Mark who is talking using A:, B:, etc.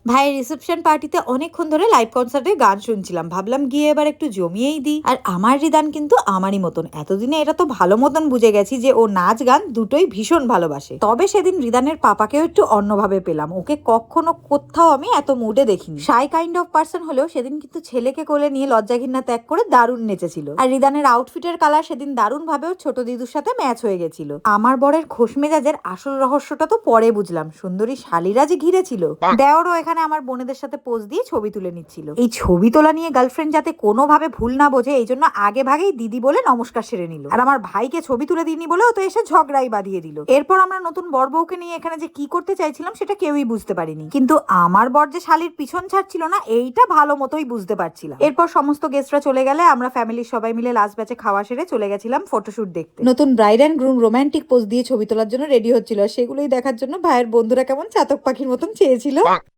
A: ভাইয়ের রিসেপশন পার্টিতে অনেকক্ষণ ধরে লাইভ কনসার্টে গান শুনছিলাম, ভাবলাম গিয়ে এবার একটু জমিয়েই দিই। আর আমার রিদান কিন্তু আমারই মতন, এতদিনে এটা তো ভালো মতন বুঝে গেছি যে ও নাচ গান দুটোই ভীষণ ভালোবাসে। তবে সেদিন রিদানের পাপাকেও একটু অন্যভাবে পেলাম, ওকে কখনো কোথাও আমি এত মুডে দেখিনি। শাই কাইন্ড অফ পার্সন হলেও সেদিন কিন্তু ছেলেকে কোলে নিয়ে লজ্জা ঘৃণা ত্যাগ করে দারুণ নেচেছিল। আর রিদানের আউটফিটের কালার সেদিন দারুণ ভাবে ওর ছোট দিদুর সাথে ম্যাচ হয়ে গেছিল। আমার বরের খোশ মেজাজের আসল রহস্যটা তো পরে বুঝলাম, সুন্দরী শালীরা যে ঘিরে ছিল। দেওরও এখানে আমার বোনেদের সাথে পোজ দিয়ে ছবি তুলে নিচ্ছিল। এই ছবি তোলা নিয়ে গার্লফ্রেন্ড যাতে কোনোভাবে ভুল না বোঝে, এই জন্য আগে ভাগেই দিদি বলে নমস্কার সেরে নিল। আর আমার ভাইকে ছবি তুলে দিইনি বলেও তো এসে ঝগড়াই বাঁধিয়ে দিল। এরপর আমরা নতুন বর বউকে নিয়ে এখানে যে কি করতে চাইছিলাম সেটা কেউই বুঝতে পারিনি, কিন্তু আমার বর যে শালির পিছন ছাড়ছিল না এইটা ভালো মতোই বুঝতে পারছিলাম। এরপর সমস্ত গেস্টরা চলে গেলে আমরা ফ্যামিলির সবাই মিলে লাস্ট ব্যাচে খাওয়া সেরে চলে গেছিলাম ফটোশুট দেখতে। নতুন bride and groom romantic pose দিয়ে ছবি তোলার জন্য রেডি হচ্ছিল, সেগুলোই দেখার জন্য ভাইয়ের বন্ধুরা কেমন চাতক পাখির মতন চেয়েছিল।